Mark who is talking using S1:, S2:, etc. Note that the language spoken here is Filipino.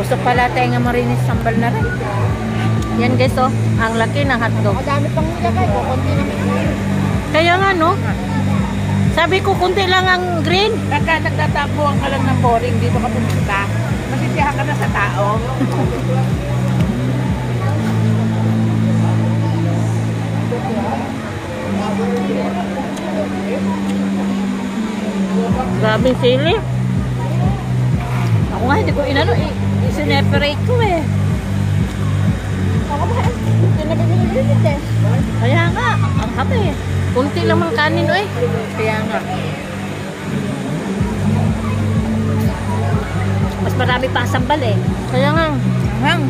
S1: Gusto pala tayo nga marinis sambal na rin. Yan guys, oh. Ang laki ng hotdog.
S2: Madami pang nilagay. Kunti na.
S1: Kaya nga, no? Sabi ko, kunti lang ang green.
S2: Pagka nagtatapuan ka lang ng boring, dito ka pumunta. Masisiyahan ka na sa tao.
S1: Grabing sili. Ako nga, hindi ko inano, isineperate ko eh.
S2: Ako ba? Hindi na binililit eh.
S1: Kaya nga, ang haba eh. Kunti lang ang kanin, eh.
S2: Kaya nga.
S1: Mas marami pa sambal eh. Kaya nga.
S2: Hang.